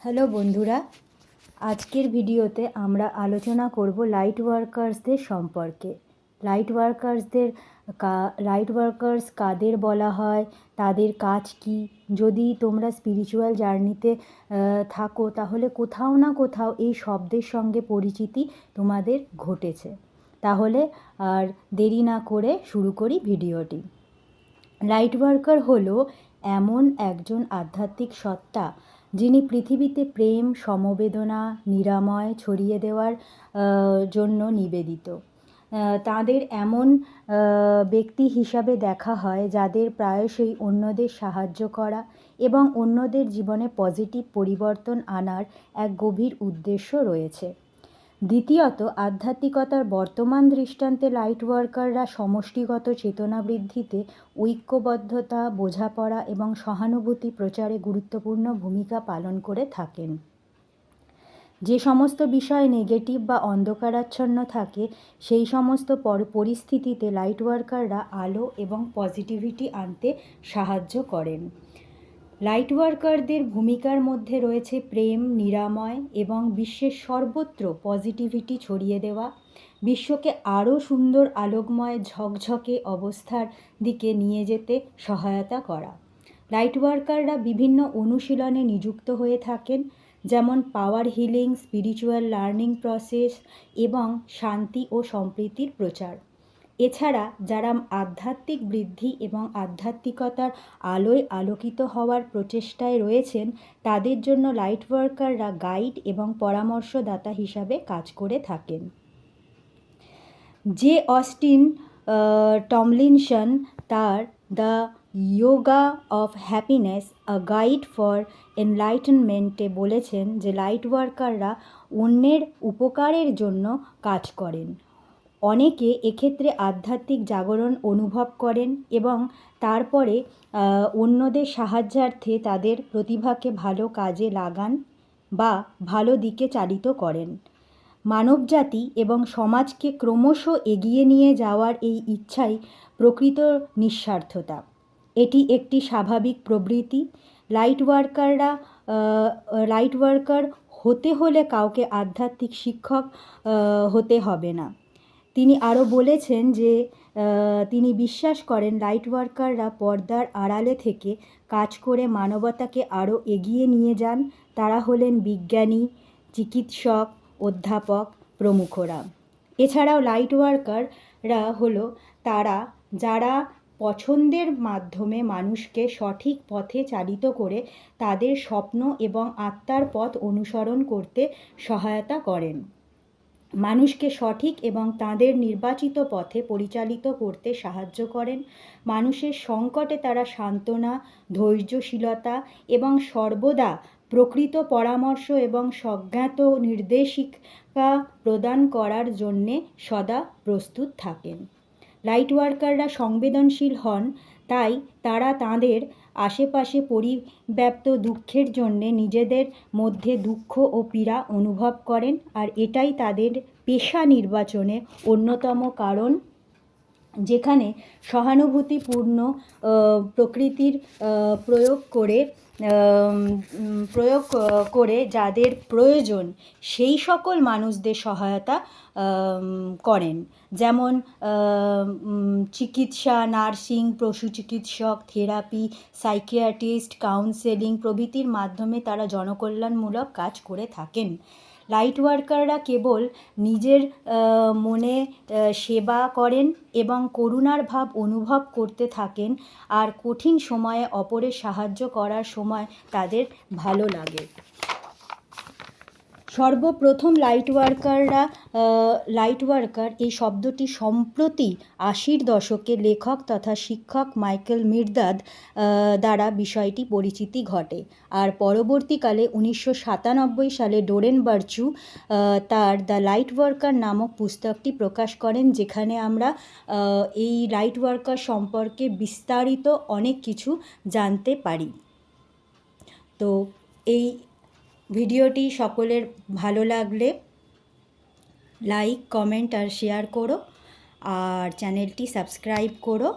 Hello বন্ধুরা, আজকের ভিডিওতে আমরা আলোচনা করব লাইট ওয়ার্কার্সদের সম্পর্কে। লাইট ওয়ার্কার্স কাদের বলা হয়, তাদের কাজ কি। যদি তোমরা স্পিরিচুয়াল জার্নিতে থাকো তাহলে কোথাও না কোথাও এই শব্দের সঙ্গে পরিচিতি তোমাদের ঘটেছে। তাহলে আর দেরি না করে শুরু করি ভিডিওটি। লাইট ওয়ার্কার হলো এমন একজন আধ্যাত্মিক সত্তা যিনি পৃথিবীতে প্রেম, সমবেদনা, নিরাময় ছড়িয়ে দেওয়ার জন্য নিবেদিত। তাদের এমন ব্যক্তি হিসাবে দেখা হয় যাদের প্রায়শই অন্যদের সাহায্য করা এবং অন্যদের জীবনে পজিটিভ পরিবর্তন আনার এক গভীর উদ্দেশ্য রয়েছে। দ্বিতীয়ত, আধ্যাত্মিকতার বর্তমান দৃষ্টান্তে লাইট ওয়ার্কাররা সমষ্টিগত চেতনা বৃদ্ধিতে, ঐক্যবদ্ধতা, বোঝাপড়া এবং সহানুভূতি প্রচারে গুরুত্বপূর্ণ ভূমিকা পালন করে থাকেন। যে সমস্ত বিষয় নেগেটিভ বা অন্ধকারাচ্ছন্ন থাকে সেই সমস্ত পরিস্থিতিতে লাইট ওয়ার্কাররা আলো এবং পজিটিভিটি আনতে সাহায্য করেন। লাইট ওয়ার্কারদের ভূমিকার মধ্যে রয়েছে প্রেম, নিরাময় এবং বিশ্বের সর্বত্র পজিটিভিটি ছড়িয়ে দেওয়া, বিশ্বকে আরও সুন্দর, আলোকময়, ঝকঝকে অবস্থার দিকে নিয়ে যেতে সহায়তা করা। লাইট ওয়ার্কাররা বিভিন্ন অনুশীলনে নিযুক্ত হয়ে থাকেন, যেমন পাওয়ার হিলিং, স্পিরিচুয়াল লার্নিং প্রসেস এবং শান্তি ও সম্প্রীতির প্রচার। এছাড়া যারা আধ্যাত্মিক বৃদ্ধি এবং আধ্যাত্মিকতার আলোয় আলোকিত হওয়ার প্রচেষ্টায় রয়েছেন তাদের জন্য লাইট ওয়ার্কাররা গাইড এবং পরামর্শদাতা হিসাবে কাজ করে থাকেন। জে অস্টিন টমলিনসন তার the yoga of happiness, a guide for এনলাইটেনমেন্টে বলেছেন যে লাইট ওয়ার্কাররা অন্যের উপকারের জন্য কাজ করেন। অনেকে এক্ষেত্রে আধ্যাত্মিক জাগরণ অনুভব করেন এবং তারপরে অন্যদের সাহায্যার্থে তাদের প্রতিভাকে ভালো কাজে লাগান বা ভালো দিকে চালিত করেন। মানবজাতি এবং সমাজকে ক্রমশ এগিয়ে নিয়ে যাওয়ার এই ইচ্ছাই প্রকৃত নিঃস্বার্থতা। এটি একটি স্বাভাবিক প্রবৃত্তি। লাইট ওয়ার্কার হতে হলে কাউকে আধ্যাত্মিক শিক্ষক হতে হবে না। তিনি আরও বলেছেন যে তিনি বিশ্বাস করেন লাইট ওয়ার্কাররা পর্দার আড়ালে থেকে কাজ করে মানবতাকে আরও এগিয়ে নিয়ে যান। তারা হলেন বিজ্ঞানী, চিকিৎসক, অধ্যাপক প্রমুখরা। এছাড়াও লাইট ওয়ার্কাররা হলো তারা যারা পছন্দের মাধ্যমে মানুষকে সঠিক পথে চালিত করে তাদের স্বপ্ন এবং আত্মার পথ অনুসরণ করতে সহায়তা করেন। মানুষকে সঠিক এবং তাদের নির্বাচিত পথে পরিচালিত করতে সাহায্য করেন। মানুষের সংকটে তারা সান্ত্বনা, ধৈর্যশীলতা এবং সর্বদা প্রকৃত পরামর্শ এবং স্বজ্ঞাত নির্দেশিকা প্রদান করার জন্যে সদা প্রস্তুত থাকেন। লাইট ওয়ার্কাররা সংবেদনশীল হন, তাই তারা তাঁদের আশেপাশে পরিব্যাপ্ত দুঃখের জন্যে নিজেদের মধ্যে দুঃখ ও পীড়া অনুভব করেন, আর এটাই তাদের পেশা নির্বাচনে অন্যতম কারণ, যেখানে সহানুভূতিপূর্ণ প্রকৃতির প্রয়োগ করে যাদের প্রয়োজন সেই সকল মানুষদের সহায়তা করেন। যেমন চিকিৎসা, নার্সিং, পশু চিকিৎসক, থেরাপি, সাইকিয়াট্রিস্ট, কাউন্সেলিং প্রভৃতির মাধ্যমে তারা জনকল্যাণমূলক কাজ করে থাকেন। লাইট ওয়ার্কাররা কেবল নিজের মনে সেবা করেন এবং করুণার ভাব অনুভব করতে থাকেন, আর কঠিন সময়ে অপরের সাহায্য করার সময় তাদের ভালো লাগে। সর্বপ্রথম লাইট ওয়ার্কার এই শব্দটি সম্প্রতি 80-র দশকে লেখক তথা শিক্ষক মাইকেল মির্দাদ দ্বারা বিষয়টি পরিচিতি ঘটে, আর পরবর্তীকালে 1997 সালে ডোরেন বার্চু তার দ্য লাইট ওয়ার্কার নামক পুস্তকটি প্রকাশ করেন, যেখানে আমরা এই লাইট ওয়ার্কার সম্পর্কে বিস্তারিত অনেক কিছু জানতে পারি। তো এই ভিডিওটি সকলের ভালো লাগলে লাইক, কমেন্ট আর শেয়ার করো, আর চ্যানেলটি সাবস্ক্রাইব করো।